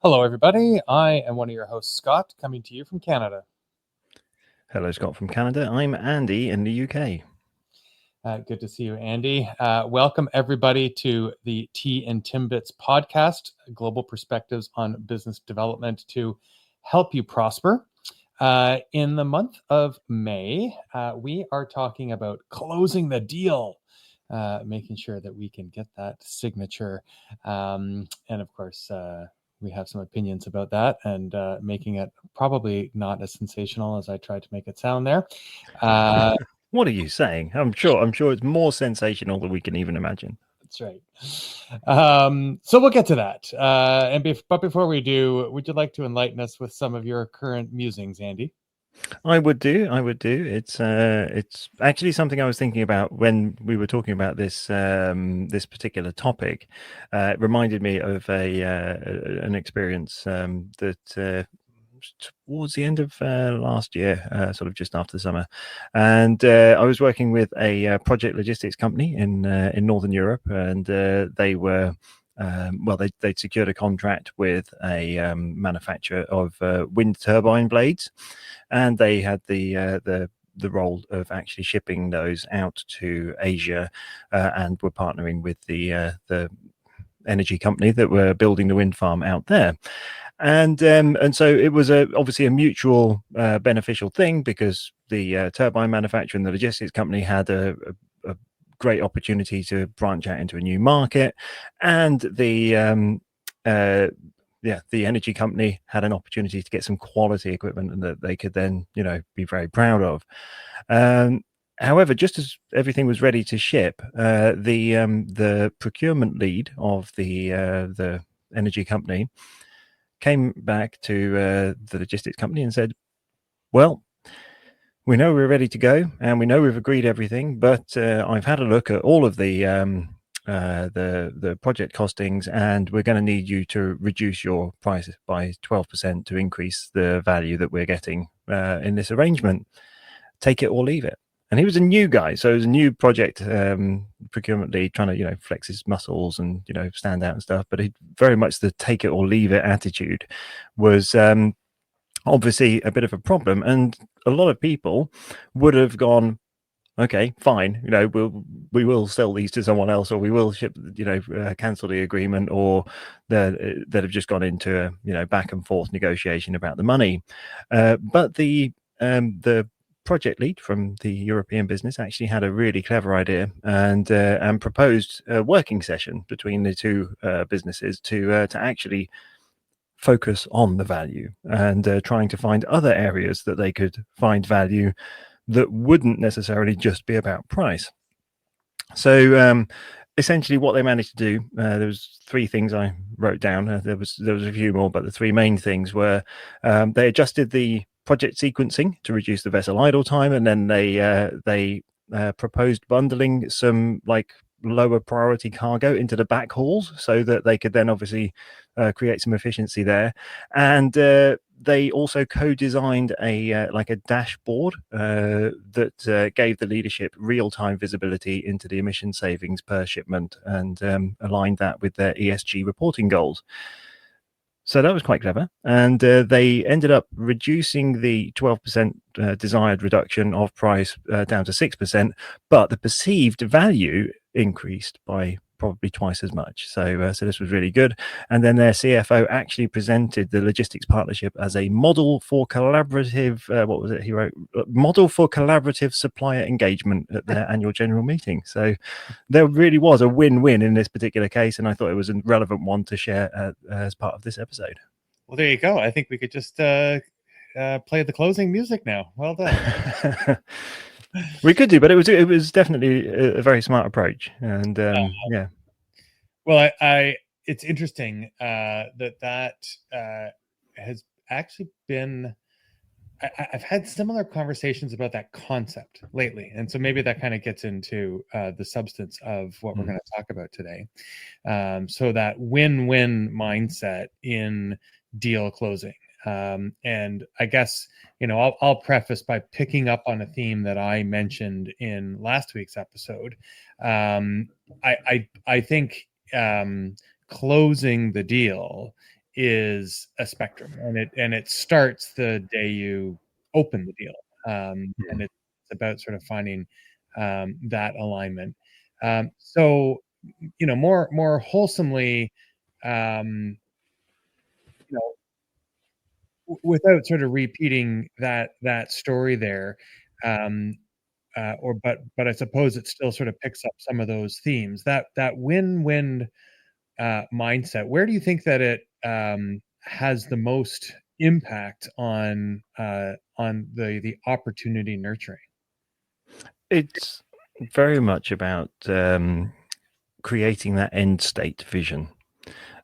Hello, everybody. I am one of your hosts, Scott, coming to you from Canada. Hello, Scott from Canada. I'm Andy in the UK. Good to see you, Andy. Welcome, everybody, to the T and Timbits podcast, Global Perspectives on Business Development to help you prosper. In the month of May, we are talking about closing the deal, making sure that we can get that signature. And of course, we have some opinions about that and making it probably not as sensational as I tried to make it sound there. What are you saying? I'm sure it's more sensational than we can even imagine. That's right. So we'll get to that. But before we do, would you like to enlighten us with some of your current musings, Andy? I would do. It's actually something I was thinking about when we were talking about this particular topic. It reminded me of an experience that towards the end of last year, sort of just after the summer, and I was working with a project logistics company in Northern Europe, and they were. They'd secured a contract with a manufacturer of wind turbine blades, and they had the role of actually shipping those out to Asia, and were partnering with the energy company that were building the wind farm out there. And so it was obviously a mutual beneficial thing, because the turbine manufacturer and the logistics company had a great opportunity to branch out into a new market, and the energy company had an opportunity to get some quality equipment and that they could then be very proud of. However, just as everything was ready to ship, the procurement lead of the energy company came back to the logistics company and said, well, we know we're ready to go and we know we've agreed everything, but I've had a look at all of the project costings, and we're going to need you to reduce your price by 12% to increase the value that we're getting in this arrangement. Take it or leave it. And he was a new guy, so it was a new project procurement lead, trying to flex his muscles and stand out and stuff. But he very much the take it or leave it attitude was obviously a bit of a problem, and a lot of people would have gone, okay, fine, we will sell these to someone else, or we will ship, cancel the agreement, or that have just gone into a back and forth negotiation about the money. But the project lead from the European business actually had a really clever idea, and proposed a working session between the two businesses to actually focus on the value, and trying to find other areas that they could find value that wouldn't necessarily just be about price. So essentially what they managed to do, there was three things I wrote down. There was a few more, but the three main things were they adjusted the project sequencing to reduce the vessel idle time, and then they proposed bundling some lower priority cargo into the back hauls, so that they could then obviously create some efficiency there. And they also co-designed a dashboard that gave the leadership real-time visibility into the emission savings per shipment, and aligned that with their ESG reporting goals. So that was quite clever, and they ended up reducing the 12% desired reduction of price down to 6%, but the perceived value increased by probably twice as much. So this was really good. And then their CFO actually presented the logistics partnership as a model for collaborative, what was it he wrote? Model for collaborative supplier engagement at their annual general meeting. So there really was a win-win in this particular case, and I thought it was a relevant one to share as part of this episode. Well, there you go. I think we could just play the closing music now. Well done. We could do, but it was definitely a very smart approach, and yeah. Well, it's interesting that has actually been. I've had similar conversations about that concept lately, and so maybe that kind of gets into the substance of what we're going to talk about today. So that win-win mindset in deal closing. And I guess I'll preface by picking up on a theme that I mentioned in last week's episode. I think closing the deal is a spectrum, and it starts the day you open the deal, and it's about sort of finding that alignment. So, more wholesomely, you know, without sort of repeating that story there, um, but I suppose it still sort of picks up some of those themes. That win-win mindset. Where do you think that it has the most impact on the opportunity nurturing? It's very much about creating that end state vision,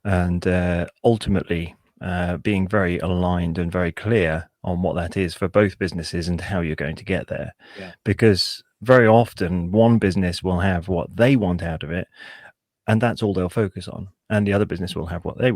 and ultimately being very aligned and very clear on what that is for both businesses and how you're going to get there. Yeah. Because very often one business will have what they want out of it, and that's all they'll focus on, and the other business will have what they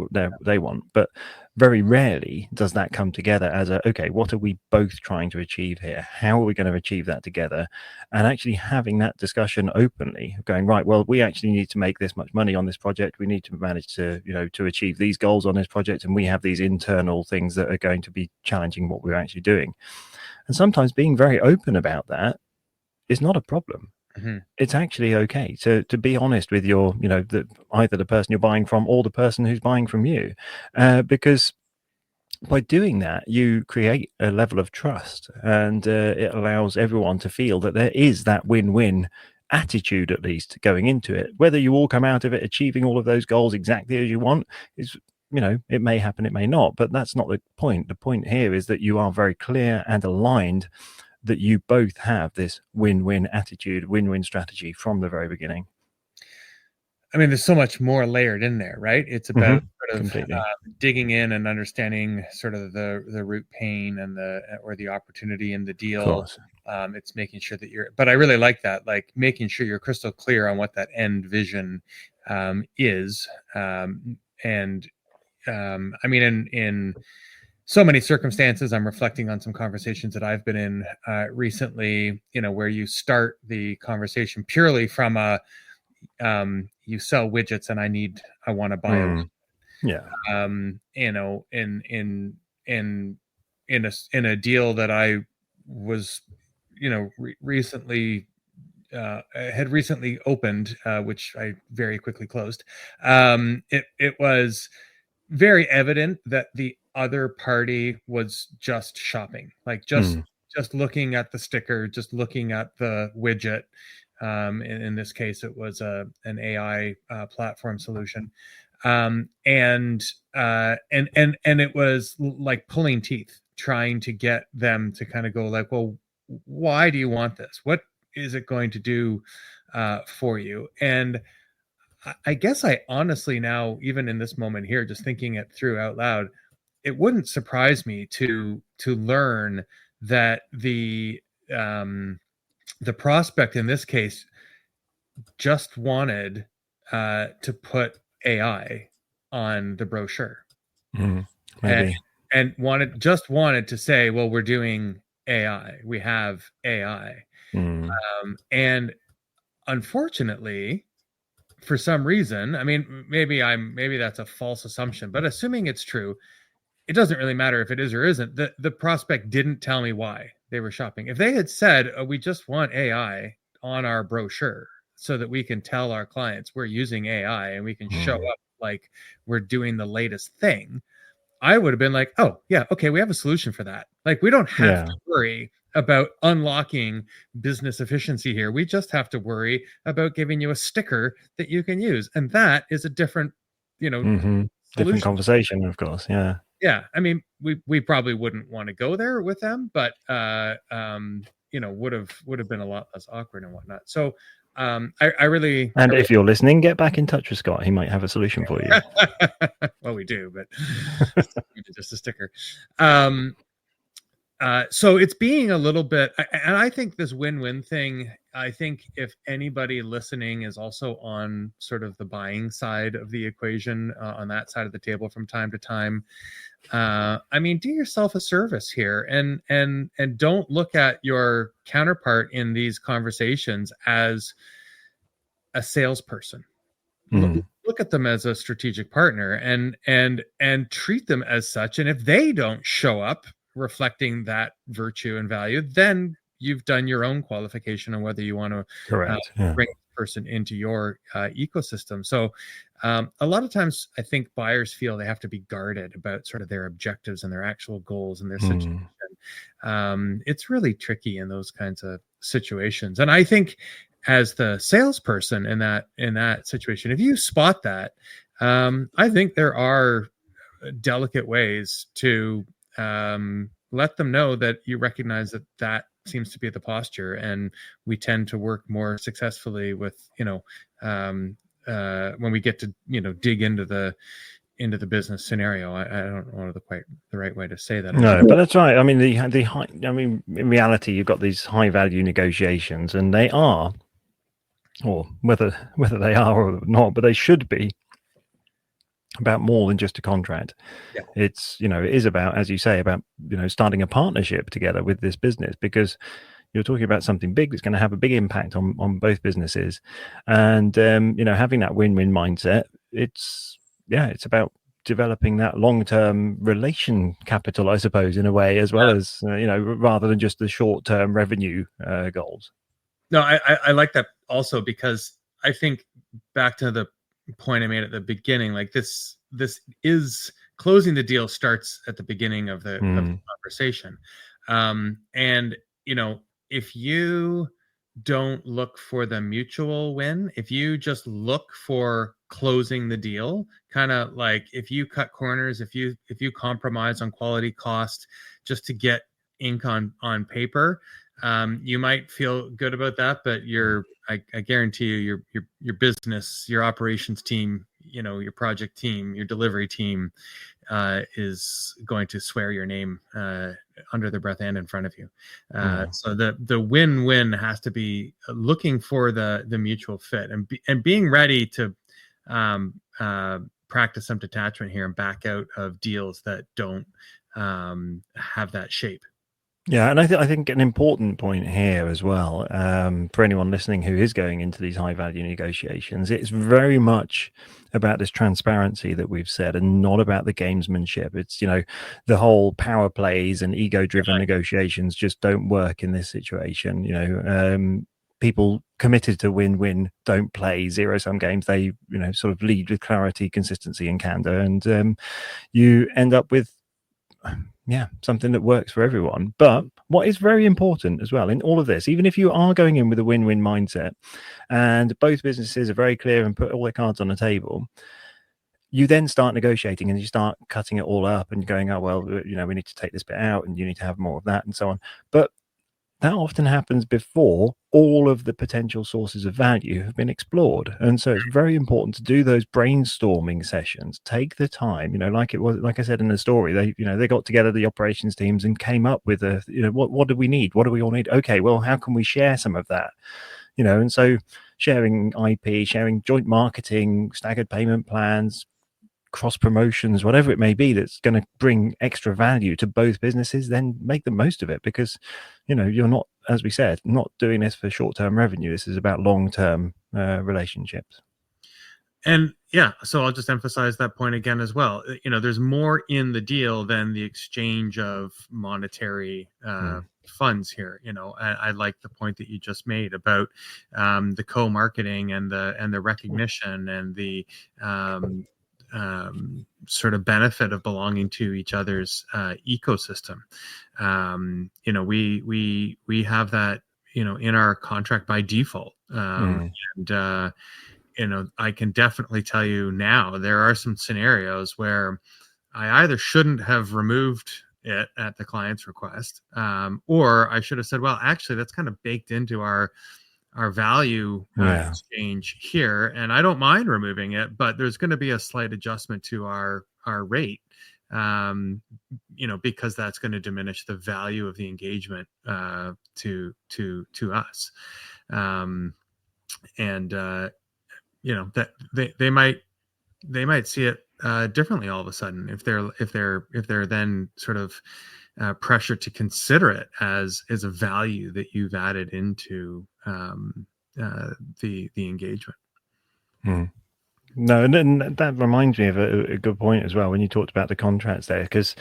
want. But very rarely does that come together as a, okay, what are we both trying to achieve here? How are we going to achieve that together? And actually having that discussion openly, going, right, well, we actually need to make this much money on this project, we need to manage to, to achieve these goals on this project, and we have these internal things that are going to be challenging what we're actually doing. And sometimes being very open about that is not a problem. It's actually okay to be honest with your, either the person you're buying from or the person who's buying from you, because by doing that, you create a level of trust, and it allows everyone to feel that there is that win-win attitude, at least going into it. Whether you all come out of it achieving all of those goals exactly as you want is, it may happen, it may not, but that's not the point. The point here is that you are very clear and aligned, that you both have this win-win attitude, win-win strategy from the very beginning. I mean, there's so much more layered in there, right? It's about sort of digging in and understanding sort of the root pain and the opportunity in the deal. Of course. It's making sure that but I really like that, like making sure you're crystal clear on what that end vision is. I mean, in so many circumstances, I'm reflecting on some conversations that I've been in recently, where you start the conversation purely from you sell widgets and I want to buy a widget. In a deal that I was, recently had recently opened, which I very quickly closed. It was very evident that the other party was just shopping, like just looking at the sticker, just looking at the widget. In this case, it was an AI platform solution, and it was like pulling teeth, trying to get them to kind of go like, well, why do you want this? What is it going to do for you? And I guess I honestly now, even in this moment here, just thinking it through out loud, it wouldn't surprise me to learn that the prospect in this case just wanted to put AI on the brochure, maybe, and wanted to say, well, we're doing AI, we have AI, and unfortunately, for some reason, I mean, maybe that's a false assumption, but assuming it's true, it doesn't really matter if it is or isn't. The prospect didn't tell me why they were shopping. If they had said, we just want AI on our brochure so that we can tell our clients we're using AI and we can show up like we're doing the latest thing, I would have been like, oh yeah, okay, we have a solution for that. Like, we don't have to worry about unlocking business efficiency here. We just have to worry about giving you a sticker that you can use. And that is a different, different conversation, of course. Yeah. I mean, we probably wouldn't want to go there with them, but would have been a lot less awkward and whatnot. So I really, and if you're listening, get back in touch with Scott. He might have a solution for you. Well, we do, but just a sticker. So it's being a little bit, and I think this win-win thing, I think if anybody listening is also on sort of the buying side of the equation, on that side of the table from time to time, I mean, do yourself a service here, and don't look at your counterpart in these conversations as a salesperson. look at them as a strategic partner and treat them as such. And if they don't show up reflecting that virtue and value, then you've done your own qualification on whether you want to Correct. Yeah. bring this person into your ecosystem. So a lot of times I think buyers feel they have to be guarded about sort of their objectives and their actual goals and their situation. It's really tricky in those kinds of situations. And I think as the salesperson in that situation, if you spot that, I think there are delicate ways to let them know that you recognize that seems to be the posture, and we tend to work more successfully with when we get to dig into the business scenario. I don't know the right way to say that. No, but that's right. I mean, the high, I mean, in reality, you've got these high value negotiations, and they are, or whether they are or not, but they should be about more than just a contract. Yeah. It's, it is about, as you say, about, starting a partnership together with this business, because you're talking about something big that's going to have a big impact on both businesses. And, having that win-win mindset, it's about developing that long-term relation capital, I suppose, in a way, as well as, rather than just the short-term revenue goals. No, I like that also, because I think back to the point I made at the beginning, like this is closing the deal starts at the beginning of the conversation. And, if you don't look for the mutual win, if you just look for closing the deal, kind of like if you cut corners, if you compromise on quality, cost, just to get ink on paper, you might feel good about that, but I guarantee you, your business, your operations team, your project team, your delivery team is going to swear your name under their breath and in front of you. So the win-win has to be looking for the mutual fit, and being ready to practice some detachment here and back out of deals that don't have that shape. Yeah, and I think an important point here as well, for anyone listening who is going into these high value negotiations, it's very much about this transparency that we've said, and not about the gamesmanship. It's, the whole power plays and ego driven negotiations just don't work in this situation. People committed to win-win don't play zero-sum games. They, sort of lead with clarity, consistency, and candor, and you end up with something that works for everyone. But what is very important as well in all of this, even if you are going in with a win-win mindset and both businesses are very clear and put all their cards on the table, you then start negotiating and you start cutting it all up and going, oh, well, we need to take this bit out and you need to have more of that and so on. But that often happens before all of the potential sources of value have been explored. And so it's very important to do those brainstorming sessions. Take the time, like I said in the story, they got together, the operations teams, and came up with what do we need? What do we all need? Okay, well, how can we share some of that? And so sharing IP, sharing joint marketing, staggered payment plans, cross promotions, whatever it may be, that's going to bring extra value to both businesses, then make the most of it, because you're not, as we said, not doing this for short-term revenue. This is about long-term relationships. And so I'll just emphasize that point again as well. There's more in the deal than the exchange of monetary funds here. I like the point that you just made about the co-marketing and the recognition and the sort of benefit of belonging to each other's ecosystem. We have that in our contract by default, and I can definitely tell you now there are some scenarios where I either shouldn't have removed it at the client's request, or I should have said, well, actually that's kind of baked into our value exchange here, and I don't mind removing it, but there's going to be a slight adjustment to our rate, because that's going to diminish the value of the engagement to us, and that they might see it differently all of a sudden if they're then sort of pressured to consider it as a value that you've added into the engagement. No, and that reminds me of a good point as well when you talked about the contracts there, because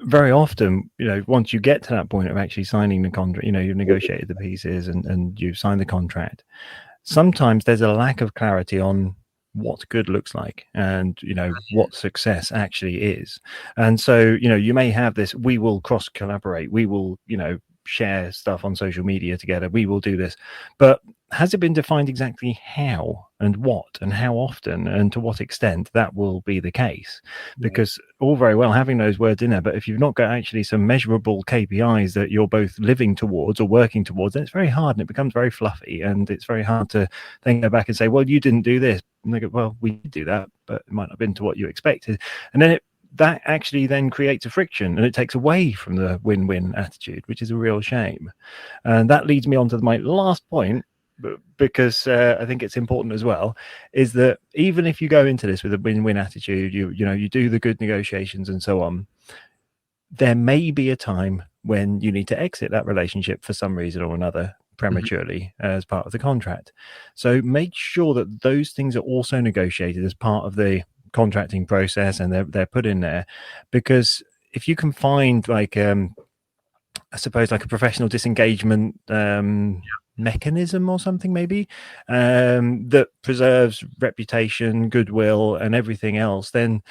very often, once you get to that point of actually signing the contract, you've negotiated the pieces and you've signed the contract, sometimes there's a lack of clarity on what good looks like and what success actually is. And so you may have this, we will cross collaborate, we will share stuff on social media together, we will do this, but has it been defined exactly how and what and how often and to what extent that will be the case? Because all very well having those words in there, but if you've not got actually some measurable KPIs that you're both living towards or working towards, then it's very hard and it becomes very fluffy, and it's very hard to then go back and say, well, you didn't do this, and they go, well, we did do that, but it might not have been to what you expected. And then that actually then creates a friction, and it takes away from the win-win attitude, which is a real shame. And that leads me on to my last point, because I think it's important as well, is that even if you go into this with a win-win attitude, you do the good negotiations and so on, there may be a time when you need to exit that relationship for some reason or another prematurely as part of the contract. So make sure that those things are also negotiated as part of the contracting process, and they're put in there, because if you can find I suppose like a professional disengagement mechanism or something maybe that preserves reputation, goodwill and everything else, then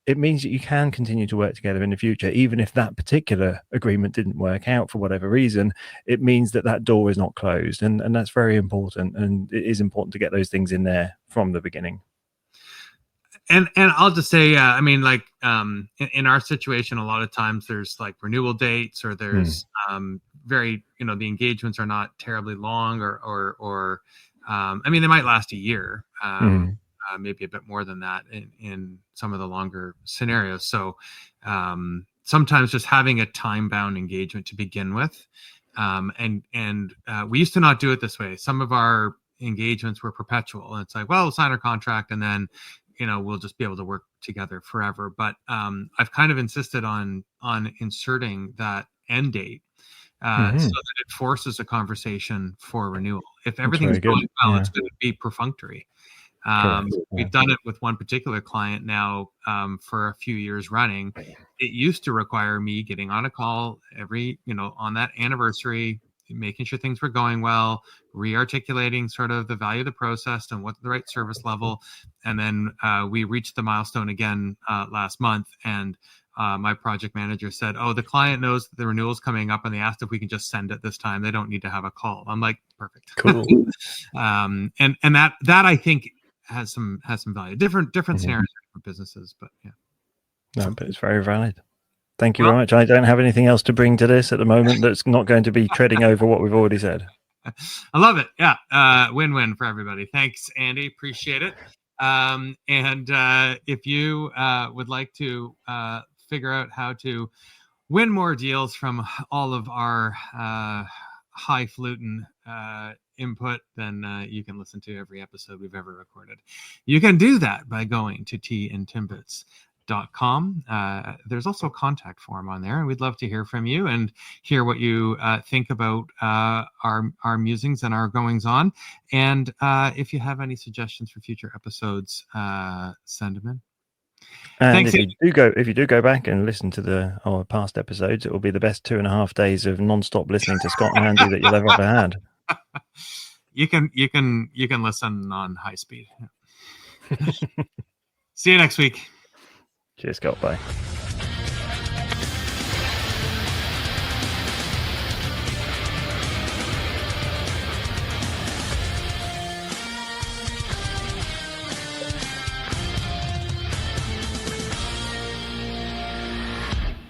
it means that you can continue to work together in the future. Even if that particular agreement didn't work out for whatever reason, it means that that door is not closed, and that's very important, and it is important to get those things in there from the beginning. And I'll just say, I mean, like in our situation, a lot of times there's like renewal dates, or there's very, the engagements are not terribly long, or I mean, they might last a year, maybe a bit more than that in some of the longer scenarios. So sometimes just having a time-bound engagement to begin with, and we used to not do it this way. Some of our engagements were perpetual, and it's like, well, we'll sign our contract and then we'll just be able to work together forever. But I've kind of insisted on inserting that end date so that it forces a conversation for renewal. If everything's going well, it's going to be perfunctory. We've done it with one particular client now for a few years running. It used to require me getting on a call every, on that anniversary, making sure things were going well, re-articulating sort of the value of the process and what's the right service level. And then we reached the milestone again last month, and my project manager said, oh, the client knows that the renewal is coming up, and they asked if we can just send it this time. They don't need to have a call. I'm like, perfect. Cool. And that I think has some value. Different scenarios for businesses, but yeah. No, but it's very valid. Thank you very much. I don't have anything else to bring to this at the moment that's not going to be treading over what we've already said. I love it. Yeah. Win-win for everybody. Thanks, Andy. Appreciate it. And if you would like to figure out how to win more deals from all of our highfalutin input, then you can listen to every episode we've ever recorded. You can do that by going to tandtimbits.com. There's also a contact form on there, and we'd love to hear from you and hear what you think about our musings and our goings on. And if you have any suggestions for future episodes, send them in. And Thanks. if you do go back and listen to our past episodes, it will be the best 2.5 days of non-stop listening to Scott and Andy that you'll ever had. You can listen on high speed. See you next week. Cheers, Scott. Bye.